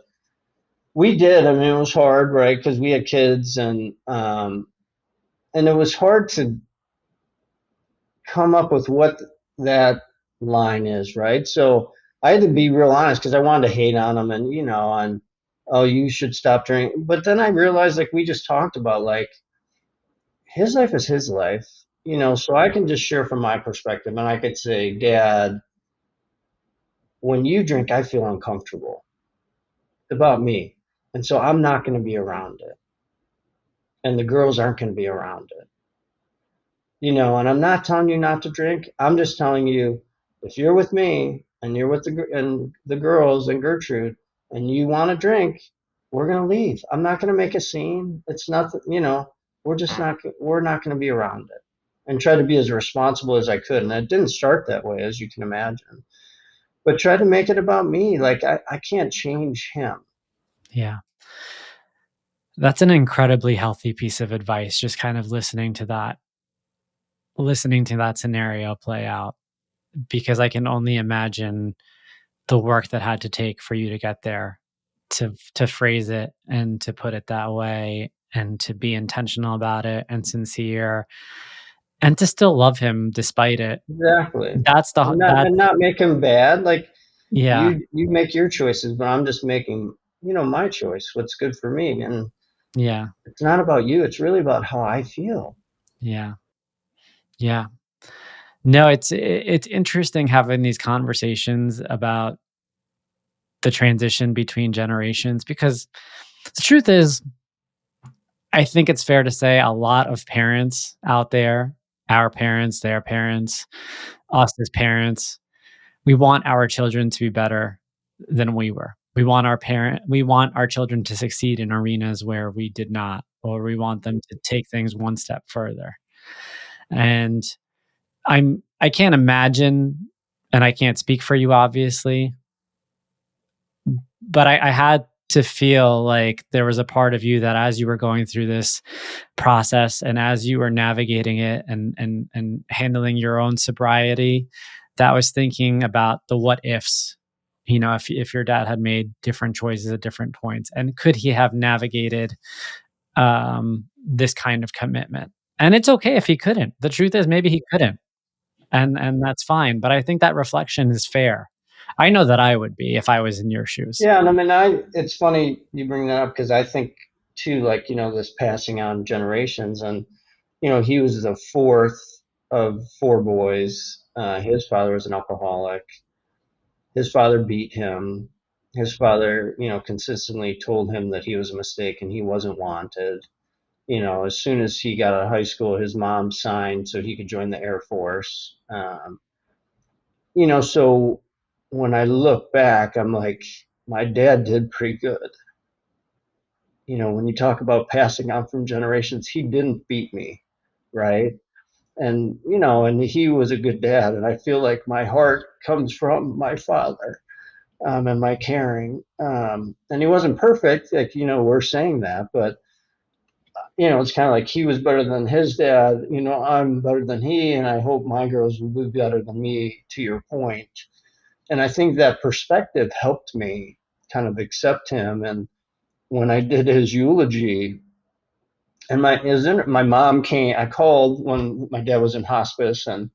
we did. It was hard, right? Because we had kids and it was hard to come up with what that line is, right? So I had to be real honest because I wanted to hate on him and, on, oh, you should stop drinking. But then I realized, like we just talked about, like his life is his life, so I can just share from my perspective and I could say, Dad, when you drink, I feel uncomfortable about me. And so I'm not going to be around it. And the girls aren't going to be around it. And I'm not telling you not to drink. I'm just telling you, if you're with me and you're with the girls and Gertrude, and you want to drink, we're gonna leave. I'm not gonna make a scene. It's nothing. We're just not. We're not gonna be around it. And try to be as responsible as I could. And it didn't start that way, as you can imagine. But try to make it about me. Like I can't change him. Yeah. That's an incredibly healthy piece of advice, just kind of listening to that scenario play out, because I can only imagine the work that had to take for you to get there, to phrase it and to put it that way and to be intentional about it and sincere and to still love him despite it. Exactly. That's the And that's not make him bad. Like yeah, you make your choices, but I'm just making my choice. What's good for me, and yeah, it's not about you. It's really about how I feel. yeah, yeah. No, it's interesting having these conversations about the transition between generations, because the truth is, I think it's fair to say a lot of parents out there, our parents, their parents, us as parents, we want our children to be better than we were. We want our children to succeed in arenas where we did not, or we want them to take things one step further. And I can't imagine, and I can't speak for you obviously, but I had to feel like there was a part of you that as you were going through this process and as you were navigating it and handling your own sobriety, that was thinking about the what ifs. If your dad had made different choices at different points, and could he have navigated this kind of commitment? And it's okay if he couldn't. The truth is, maybe he couldn't, and that's fine. But I think that reflection is fair. I know that I would be if I was in your shoes. Yeah, and I mean, it's funny you bring that up because I think too, like, this passing on generations, and he was the fourth of four boys. His father was an alcoholic. His father beat him. His father, consistently told him that he was a mistake and he wasn't wanted. As soon as he got out of high school, his mom signed so he could join the Air Force. So when I look back, I'm like, my dad did pretty good. When you talk about passing on from generations, he didn't beat me, right? And he was a good dad. And I feel like my heart comes from my father, and my caring. And he wasn't perfect, like, we're saying that, but, it's kind of like he was better than his dad. I'm better than he, and I hope my girls will be better than me, to your point. And I think that perspective helped me kind of accept him. And when I did his eulogy, and my mom came, I called when my dad was in hospice, and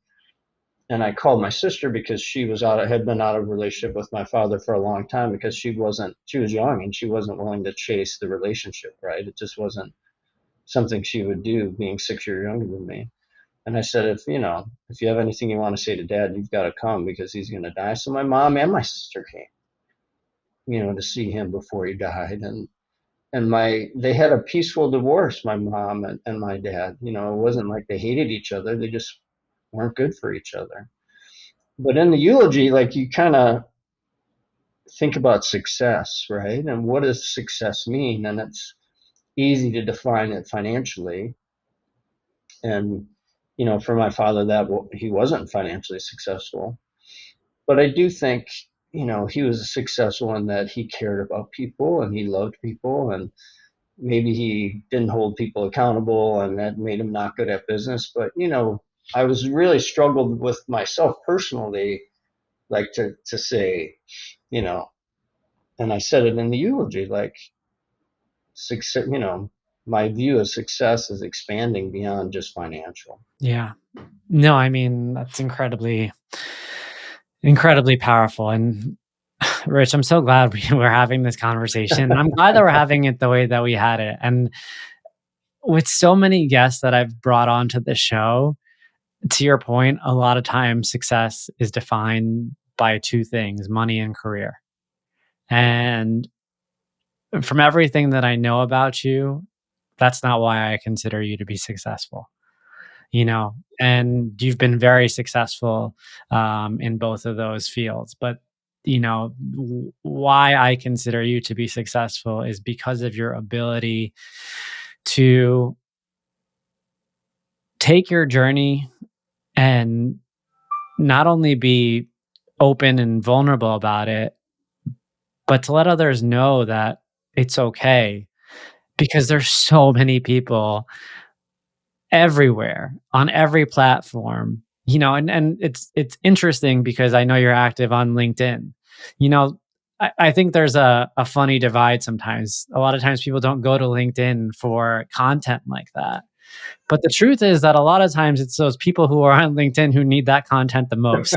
I called my sister because she had been out of relationship with my father for a long time, because she was young and she wasn't willing to chase the relationship, right? It just wasn't something she would do, being 6 years younger than me. And I said, if you have anything you want to say to dad, you've got to come, because he's going to die. So my mom and my sister came, to see him before he died. And they had a peaceful divorce, my mom and my dad. It wasn't like they hated each other. They just weren't good for each other. But in the eulogy, like, you kind of think about success, right? And what does success mean? And it's easy to define it financially. And, for my father, he wasn't financially successful. But I do think, he was successful in that he cared about people and he loved people, and maybe he didn't hold people accountable, and that made him not good at business. But, I was really struggled with myself personally, like, to say, you know, and I said it in the eulogy, like, success, my view of success is expanding beyond just financial. Yeah. No, I mean, that's incredibly, incredibly powerful. And Rich, I'm so glad we're having this conversation. I'm glad that we're having it the way that we had it. And with so many guests that I've brought onto the show, to your point, a lot of times success is defined by two things: money and career. And from everything that I know about you, that's not why I consider you to be successful. And you've been very successful in both of those fields. But, why I consider you to be successful is because of your ability to take your journey and not only be open and vulnerable about it, but to let others know that it's okay, because there's so many people everywhere on every platform, and it's interesting because I know you're active on LinkedIn. I think there's a funny divide sometimes. A lot of times people don't go to LinkedIn for content like that. But the truth is that a lot of times it's those people who are on LinkedIn who need that content the most.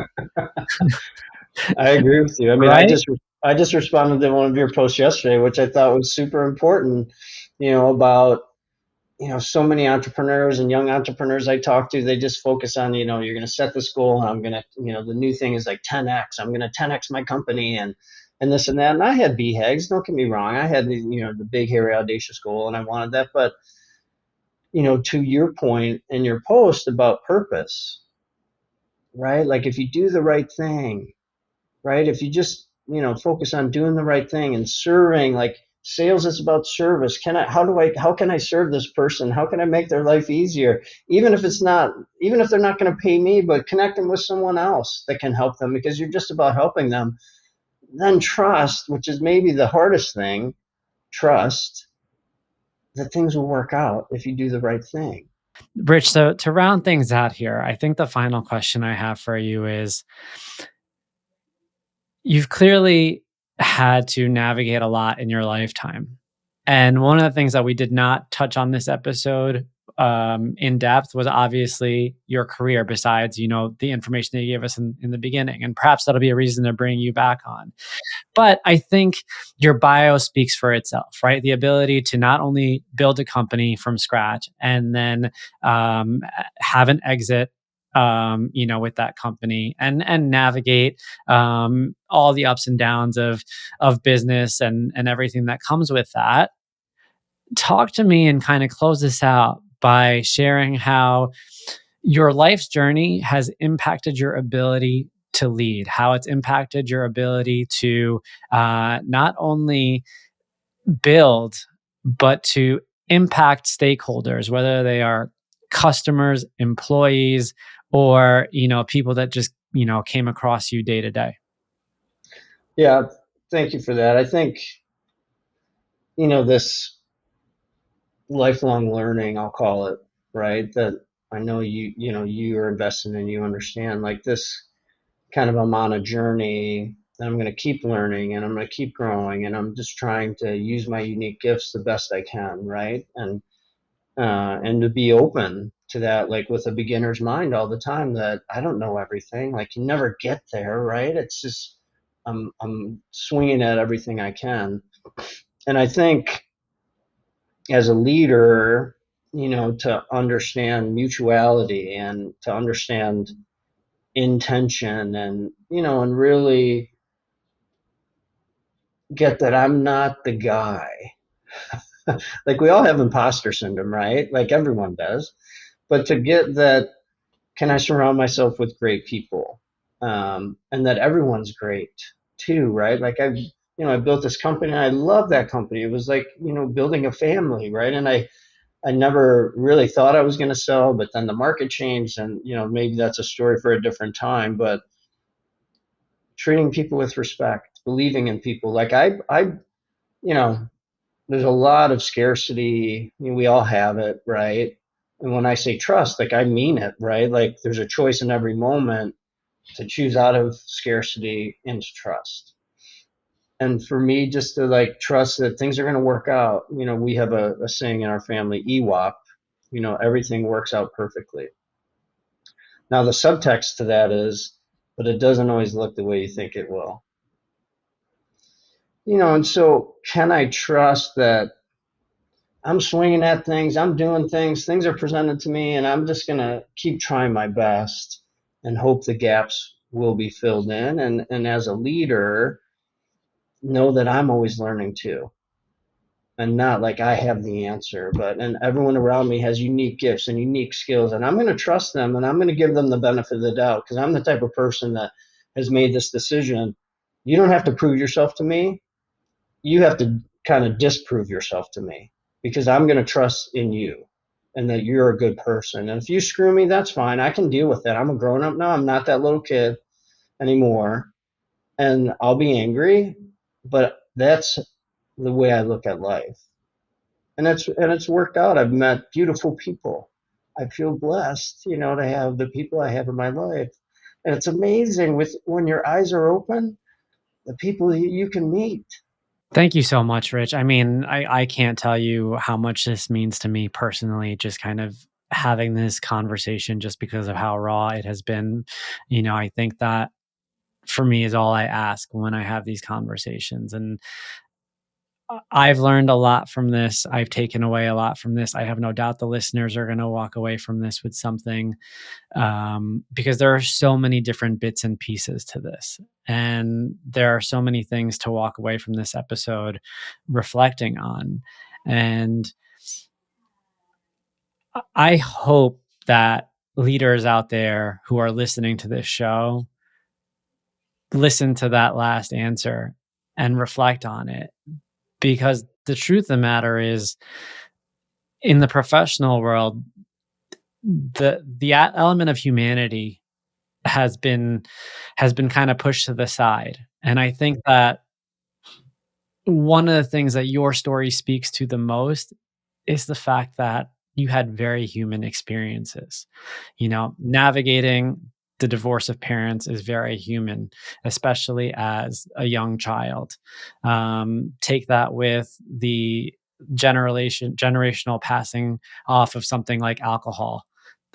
I agree with you. I mean, Right? I just responded to one of your posts yesterday, which I thought was super important, about, so many entrepreneurs and young entrepreneurs I talk to, they just focus on, you're going to set this goal. I'm going to, the new thing is like 10X. I'm going to 10X my company and this and that. And I had BHAGs, don't get me wrong. I had the big, hairy, audacious goal, and I wanted that. But, to your point in your post about purpose, right? Like, if you do the right thing, right? If you just, focus on doing the right thing and serving, like, sales is about service. How can I serve this person? How can I make their life easier? Even if they're not going to pay me, but connect them with someone else that can help them, because you're just about helping them. Then trust, which is maybe the hardest thing, trust that things will work out if you do the right thing. Rich, so to round things out here, I think the final question I have for you is, you've clearly had to navigate a lot in your lifetime. And one of the things that we did not touch on this episode in depth was obviously your career, besides, the information that you gave us in the beginning. And perhaps that'll be a reason to bring you back on. But I think your bio speaks for itself, right? The ability to not only build a company from scratch and then um, have an exit, with that company, and navigate all the ups and downs of business and everything that comes with that. Talk to me and kind of close this out by sharing how your life's journey has impacted your ability to lead, how it's impacted your ability to not only build, but to impact stakeholders, whether they are customers, employees, or people that just came across you day to day. Yeah, thank you for that. I think, this lifelong learning, I'll call it, right? That I know you are invested in, you understand, like this kind of, I'm on a journey and I'm going to keep learning and I'm going to keep growing and I'm just trying to use my unique gifts the best I can, right? And to be open to that, like with a beginner's mind all the time, that I don't know everything. Like you never get there, right? It's just I'm swinging at everything I can, and I think as a leader, to understand mutuality and to understand intention, and and really get that I'm not the guy. Like we all have imposter syndrome, right? Like everyone does. But to get that, can I surround myself with great people? And that everyone's great too, right? Like I built this company and I love that company. It was like, building a family, right? And I never really thought I was going to sell, but then the market changed, and, maybe that's a story for a different time, but treating people with respect, believing in people. Like you know, there's a lot of scarcity. We all have it, right? And when I say trust, like I mean it, right? Like there's a choice in every moment to choose out of scarcity into trust. And for me, just to like trust that things are going to work out. We have a saying in our family, EWAP, everything works out perfectly. Now, the subtext to that is, but it doesn't always look the way you think it will. And so can I trust that I'm swinging at things, I'm doing things are presented to me, and I'm just going to keep trying my best and hope the gaps will be filled in. And as a leader, know that I'm always learning too. And not like I have the answer, and everyone around me has unique gifts and unique skills, and I'm going to trust them and I'm going to give them the benefit of the doubt, because I'm the type of person that has made this decision. You don't have to prove yourself to me. You have to kind of disprove yourself to me, because I'm going to trust in you and that you're a good person. And if you screw me, that's fine. I can deal with that. I'm a grown up now. I'm not that little kid anymore. And I'll be angry, but that's the way I look at life. And it's worked out. I've met beautiful people. I feel blessed, to have the people I have in my life. And it's amazing with when your eyes are open, the people you can meet. Thank you so much, Rich. I mean, I can't tell you how much this means to me personally, just kind of having this conversation just because of how raw it has been. I think that for me is all I ask when I have these conversations. And I've learned a lot from this. I've taken away a lot from this. I have no doubt the listeners are going to walk away from this with something, because there are so many different bits and pieces to this. And there are so many things to walk away from this episode reflecting on. And I hope that leaders out there who are listening to this show listen to that last answer and reflect on it. Because the truth of the matter is, in the professional world, the element of humanity has been kind of pushed to the side. And I think that one of the things that your story speaks to the most is the fact that you had very human experiences. Navigating the divorce of parents is very human, especially as a young child. Take that with the generational passing off of something like alcohol.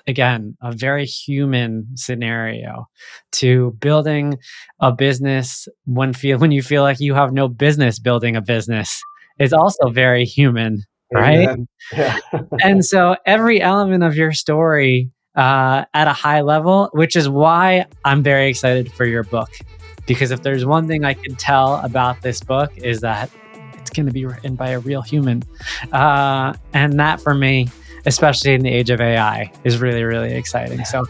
Again, a very human scenario, to building a business when you feel like you have no business building a business is also very human, right? Amen. Yeah. And so every element of your story at a high level, which is why I'm very excited for your book. Because if there's one thing I can tell about this book is that it's going to be written by a real human. And that for me, especially in the age of AI, is really, really exciting. So,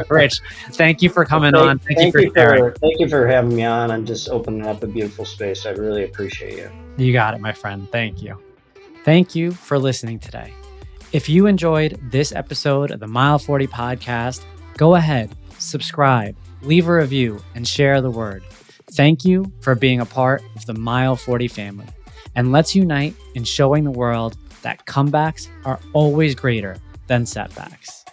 Rich, thank you for coming on. Thank you for sharing. Thank you for having me on and just opening up a beautiful space. I really appreciate you. You got it, my friend. Thank you. Thank you for listening today. If you enjoyed this episode of the Mile 40 podcast, go ahead, subscribe, leave a review, and share the word. Thank you for being a part of the Mile 40 family. And let's unite in showing the world that comebacks are always greater than setbacks.